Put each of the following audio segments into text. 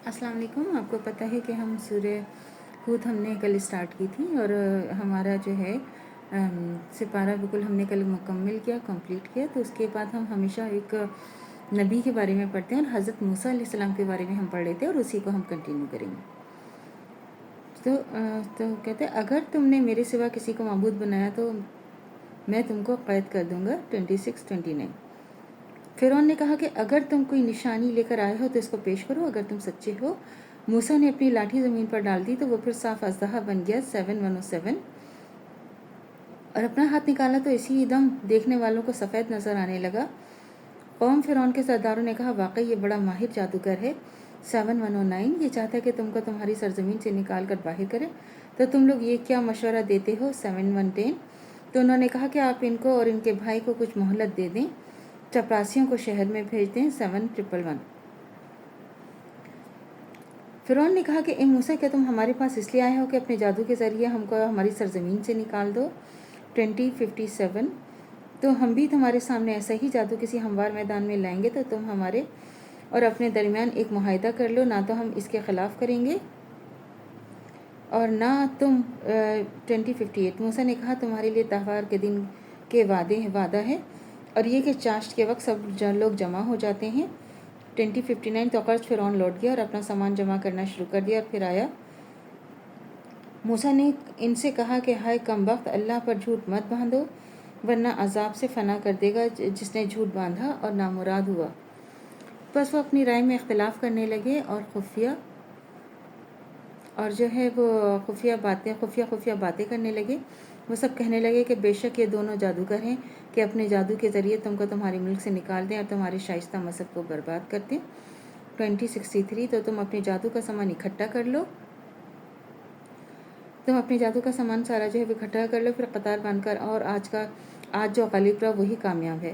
السلام علیکم. آپ کو پتہ ہے کہ ہم سورہ ہود ہم نے کل اسٹارٹ کی تھی اور ہمارا جو ہے سپارہ بالکل ہم نے کل مکمل کیا، کمپلیٹ کیا. تو اس کے بعد ہم ہمیشہ ایک نبی کے بارے میں پڑھتے ہیں اور حضرت موسیٰ علیہ السلام کے بارے میں ہم پڑھ لیتے ہیں اور اسی کو ہم کنٹینیو کریں گے. تو کہتے ہیں اگر تم نے میرے سوا کسی کو معبود بنایا تو میں تم کو قید کر دوں گا. 26-29. فرعون نے کہا کہ اگر تم کوئی نشانی لے کر آئے ہو تو اس کو پیش کرو اگر تم سچے ہو. موسیٰ نے اپنی لاٹھی زمین پر ڈال دی تو وہ پھر صاف اژدہا بن گیا. 7:107. اور اپنا ہاتھ نکالا تو اسی دم دیکھنے والوں کو سفید نظر آنے لگا. قوم فرعون کے سرداروں نے کہا واقعی یہ بڑا ماہر جادوگر ہے. 7:109. یہ چاہتا ہے کہ تم کو تمہاری سرزمین سے نکال کر باہر کرے تو تم لوگ یہ کیا مشورہ دیتے ہو. 7:110. تو انہوں نے کہا کہ آپ ان کو اور ان کے بھائی کو کچھ مہلت دے دیں، چپراسیوں کو شہر میں بھیج دیں. 7:111. فرعون نے کہا کہ اے موسیٰ کیا تم ہمارے پاس اس لیے آئے ہو کہ اپنے جادو کے ذریعے ہم کو ہماری سرزمین سے نکال دو. 20:57. تو ہم بھی تمہارے سامنے ایسا ہی جادو کسی ہموار میدان میں لائیں گے تو تم ہمارے اور اپنے درمیان ایک معاہدہ کر لو، نہ تو ہم اس کے خلاف کریں گے اور نہ تم. 20:58. موسیٰ نے کہا تمہارے لیے تہوار کے دن کے وعدہ ہے اور یہ کہ چاشت کے وقت سب لوگ جمع ہو جاتے ہیں. 20:59. تو غرض فرعون لوٹ گیا اور اپنا سامان جمع کرنا شروع کر دیا اور پھر آیا. موسیٰ نے ان سے کہا کہ ہائے کم بخت، اللہ پر جھوٹ مت باندھو ورنہ عذاب سے فنا کر دے گا جس نے جھوٹ باندھا اور نامراد ہوا. بس وہ اپنی رائے میں اختلاف کرنے لگے اور خفیہ باتیں کرنے لگے. وہ سب کہنے لگے کہ بے شک یہ دونوں جادوگر ہیں کہ اپنے جادو کے ذریعے تم کو تمہاری ملک سے نکال دیں اور تمہارے شائستہ مذہب کو برباد کر دیں. 20:63. تو تم اپنے جادو کا سامان اکٹھا کر لو. تم اپنے جادو کا سامان سارا جو ہے وہ اکٹھا کر لو، پھر قطار باندھ کر، اور آج جو غالب رہا وہی کامیاب ہے.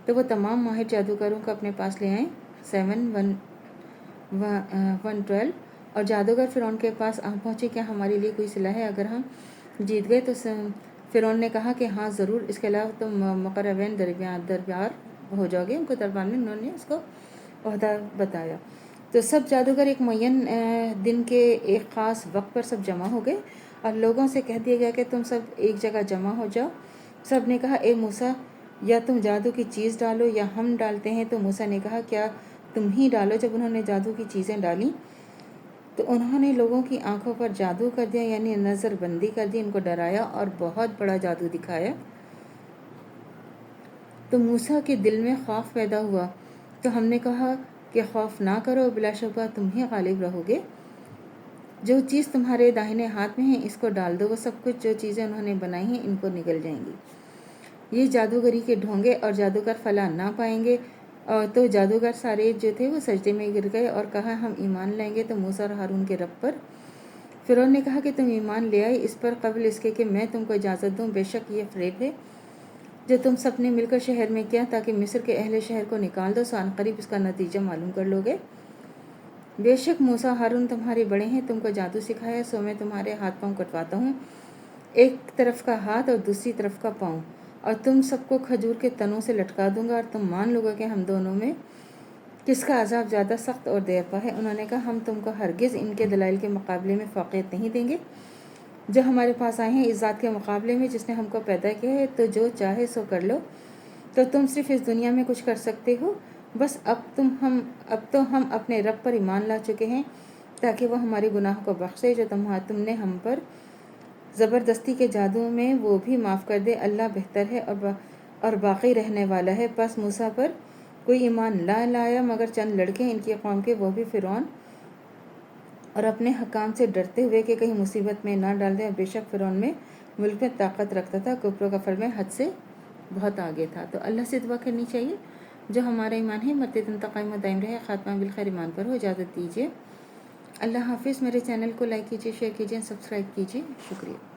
تو وہ تمام ماہر جادوگروں کو اپنے پاس لے آئیں. 7:112. اور جادوگر فرعون کے پاس آ پہنچے. کیا ہمارے لیے کوئی صلاح ہے اگر ہم جیت گئے؟ تو فرعون نے کہا کہ ہاں ضرور، اس کے علاوہ تم مقربین دربار ہو جاؤ گے. ان کو دربار میں انہوں نے اس کو عہدہ بتایا. تو سب جادوگر ایک معین دن کے ایک خاص وقت پر سب جمع ہو گئے اور لوگوں سے کہہ دیا گیا کہ تم سب ایک جگہ جمع ہو جاؤ. سب نے کہا اے موسیٰ یا تم جادو کی چیز ڈالو یا ہم ڈالتے ہیں. تو موسیٰ نے کہا کیا تم ہی ڈالو. جب انہوں نے جادو کی چیزیں ڈالیں تو انہوں نے لوگوں کی آنکھوں پر جادو کر دیا، یعنی نظر بندی کر دی، ان کو ڈرایا اور بہت بڑا جادو دکھایا. تو موسیٰ کے دل میں خوف پیدا ہوا. تو ہم نے کہا کہ خوف نہ کرو، بلا شبہ تم ہی غالب رہو گے. جو چیز تمہارے داہنے ہاتھ میں ہے اس کو ڈال دو. وہ سب کچھ جو چیزیں انہوں نے بنائی ہیں ان کو نگل جائیں گی. یہ جادوگری کے ڈھونگے اور جادوگر فلاح نہ پائیں گے. تو جادوگر سارے جو تھے وہ سجدے میں گر گئے اور کہا ہم ایمان لائیں گے تو موسیٰ اور ہارون کے رب پر. فرعون نے کہا کہ تم ایمان لے آئے اس پر قبل اس کے کہ میں تم کو اجازت دوں. بے شک یہ فریب ہے جو تم سب نے مل کر شہر میں کیا تاکہ مصر کے اہل شہر کو نکال دو. سو عنقریب اس کا نتیجہ معلوم کر لو گے. بے شک موسیٰ ہارون تمہارے بڑے ہیں، تم کو جادو سکھایا، سو میں تمہارے ہاتھ پاؤں کٹواتا ہوں، ایک طرف کا ہاتھ اور دوسری طرف کا پاؤں، اور تم سب کو کھجور کے تنوں سے لٹکا دوں گا اور تم مان لو گے کہ ہم دونوں میں کس کا عذاب زیادہ سخت اور دیر پا ہے. انہوں نے کہا ہم تم کو ہرگز ان کے دلائل کے مقابلے میں فوقیت نہیں دیں گے جو ہمارے پاس آئے ہیں اس ذات کے مقابلے میں جس نے ہم کو پیدا کیا ہے. تو جو چاہے سو کر لو. تو تم صرف اس دنیا میں کچھ کر سکتے ہو. بس اب تو ہم اپنے رب پر ایمان لا چکے ہیں تاکہ وہ ہمارے گناہوں کو بخشے جو تم نے ہم پر زبردستی کے جادو میں وہ بھی معاف کر دے. اللہ بہتر ہے اور باقی رہنے والا ہے. پس موسیٰ پر کوئی ایمان نہ لایا مگر چند لڑکے ان کی قوم کے، وہ بھی فرعون اور اپنے حکام سے ڈرتے ہوئے کہ کہیں مصیبت میں نہ ڈال دیں. اور بے شک فرعون میں ملک میں طاقت رکھتا تھا، کفر و کفر میں حد سے بہت آگے تھا. تو اللہ سے دعا کرنی چاہیے جو ہمارا ایمان ہے مرتے دم تک قائم و دائم رہے. خاتمہ بالخیر ایمان پر ہو. اجازت دیجیے. اللہ حافظ. میرے چینل کو لائک کیجیے، شیئر کیجیے، سبسکرائب کیجیے. شکریہ.